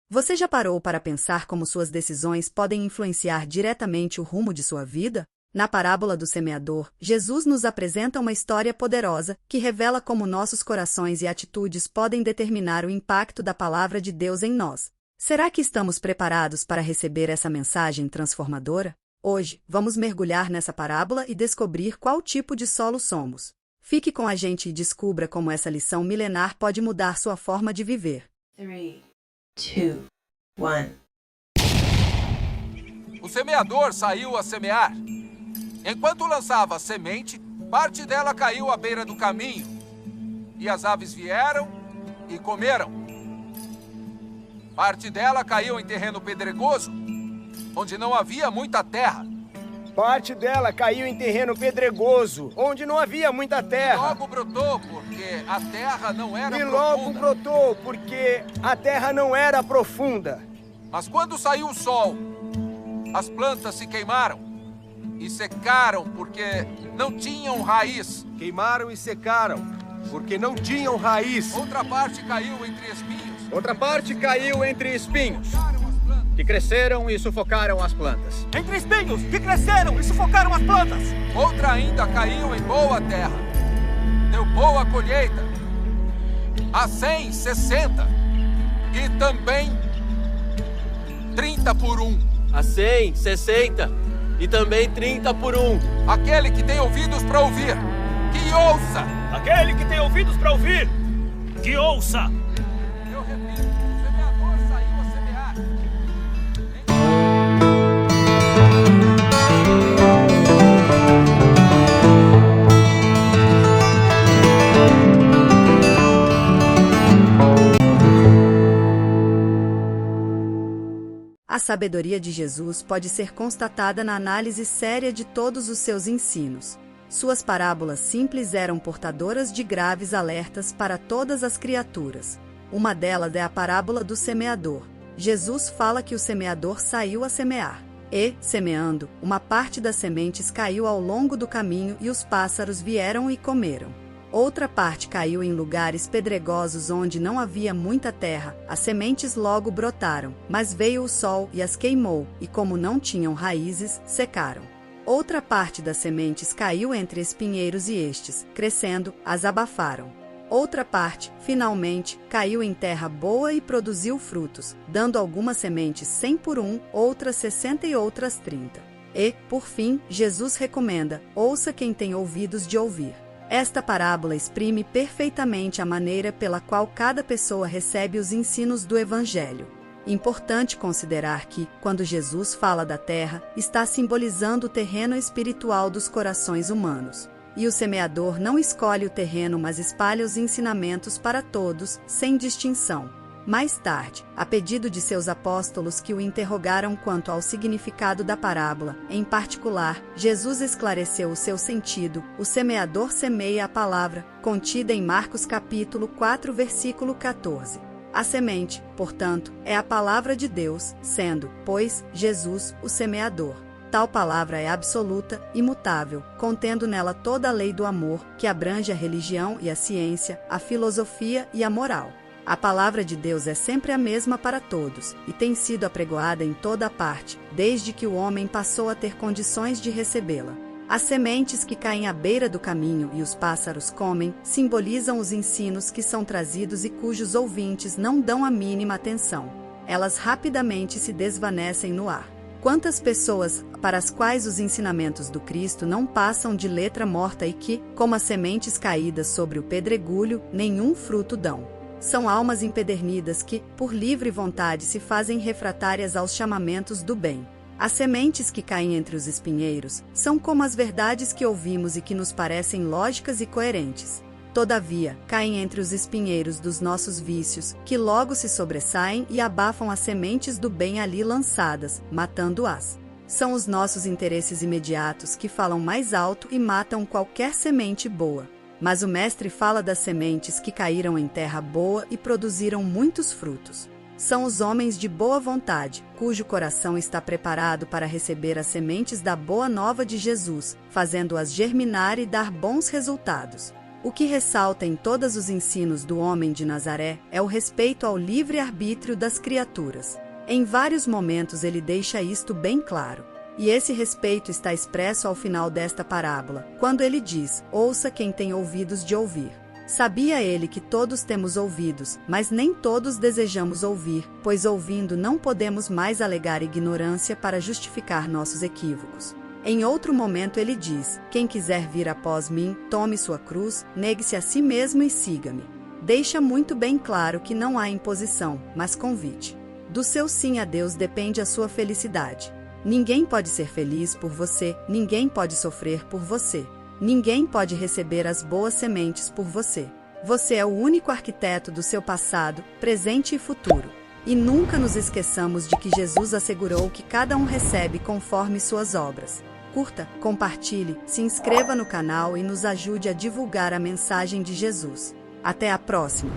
Você já parou para pensar como suas decisões podem influenciar diretamente o rumo de sua vida? Na parábola do semeador, Jesus nos apresenta uma história poderosa que revela como nossos corações e atitudes podem determinar o impacto da palavra de Deus em nós. Será que estamos preparados para receber essa mensagem transformadora? Hoje, vamos mergulhar nessa parábola e descobrir qual tipo de solo somos. Fique com a gente e descubra como essa lição milenar pode mudar sua forma de viver. 3, 2, 1. O semeador saiu a semear. Enquanto lançava a semente, parte dela caiu à beira do caminho, e as aves vieram e comeram. Parte dela caiu em terreno pedregoso, onde não havia muita terra. Parte dela caiu em terreno pedregoso, onde não havia muita terra. Logo brotou, porque a terra não era profunda. Logo brotou, porque a terra não era profunda. Mas quando saiu o sol, as plantas se queimaram e secaram porque não tinham raiz. Queimaram e secaram, porque não tinham raiz. Outra parte caiu entre espinhos. Outra parte caiu entre espinhos, Sufocaram as plantas. que cresceram e sufocaram as plantas. Entre espinhos que cresceram e sufocaram as plantas. Outra ainda caiu em boa terra. Deu boa colheita. A 100, 60. E também 30 por 1. A 100, 60 e também 30 por 1. Aquele que tem ouvidos para ouvir, que ouça. Aquele que tem ouvidos para ouvir, que ouça. Eu repito, o semeador saiu a semear. A sabedoria de Jesus pode ser constatada na análise séria de todos os seus ensinos. Suas parábolas simples eram portadoras de graves alertas para todas as criaturas. Uma delas é a parábola do semeador. Jesus fala que o semeador saiu a semear. E, semeando, uma parte das sementes caiu ao longo do caminho e os pássaros vieram e comeram. Outra parte caiu em lugares pedregosos onde não havia muita terra. As sementes logo brotaram, mas veio o sol e as queimou, e como não tinham raízes, secaram. Outra parte das sementes caiu entre espinheiros e estes, crescendo, as abafaram. Outra parte, finalmente, caiu em terra boa e produziu frutos, dando algumas sementes 100 por 1, outras 60 e outras 30. E, por fim, Jesus recomenda: ouça quem tem ouvidos de ouvir. Esta parábola exprime perfeitamente a maneira pela qual cada pessoa recebe os ensinos do Evangelho. Importante considerar que, quando Jesus fala da terra, está simbolizando o terreno espiritual dos corações humanos. E o semeador não escolhe o terreno, mas espalha os ensinamentos para todos, sem distinção. Mais tarde, a pedido de seus apóstolos que o interrogaram quanto ao significado da parábola, em particular, Jesus esclareceu o seu sentido: o semeador semeia a palavra, contida em Marcos capítulo 4, versículo 14. A semente, portanto, é a palavra de Deus, sendo, pois, Jesus, o semeador. Tal palavra é absoluta, imutável, contendo nela toda a lei do amor, que abrange a religião e a ciência, a filosofia e a moral. A palavra de Deus é sempre a mesma para todos, e tem sido apregoada em toda parte, desde que o homem passou a ter condições de recebê-la. As sementes que caem à beira do caminho e os pássaros comem, simbolizam os ensinos que são trazidos e cujos ouvintes não dão a mínima atenção. Elas rapidamente se desvanecem no ar. Quantas pessoas para as quais os ensinamentos do Cristo não passam de letra morta e que, como as sementes caídas sobre o pedregulho, nenhum fruto dão. São almas empedernidas que, por livre vontade, se fazem refratárias aos chamamentos do bem. As sementes que caem entre os espinheiros são como as verdades que ouvimos e que nos parecem lógicas e coerentes. Todavia, caem entre os espinheiros dos nossos vícios, que logo se sobressaem e abafam as sementes do bem ali lançadas, matando-as. São os nossos interesses imediatos que falam mais alto e matam qualquer semente boa. Mas o Mestre fala das sementes que caíram em terra boa e produziram muitos frutos. São os homens de boa vontade, cujo coração está preparado para receber as sementes da boa nova de Jesus, fazendo-as germinar e dar bons resultados. O que ressalta em todos os ensinos do homem de Nazaré é o respeito ao livre-arbítrio das criaturas. Em vários momentos ele deixa isto bem claro. E esse respeito está expresso ao final desta parábola, quando ele diz: ouça quem tem ouvidos de ouvir. Sabia ele que todos temos ouvidos, mas nem todos desejamos ouvir, pois ouvindo não podemos mais alegar ignorância para justificar nossos equívocos. Em outro momento ele diz: quem quiser vir após mim, tome sua cruz, negue-se a si mesmo e siga-me. Deixa muito bem claro que não há imposição, mas convite. Do seu sim a Deus depende a sua felicidade. Ninguém pode ser feliz por você, ninguém pode sofrer por você. Ninguém pode receber as boas sementes por você. Você é o único arquiteto do seu passado, presente e futuro. E nunca nos esqueçamos de que Jesus assegurou que cada um recebe conforme suas obras. Curta, compartilhe, se inscreva no canal e nos ajude a divulgar a mensagem de Jesus. Até a próxima!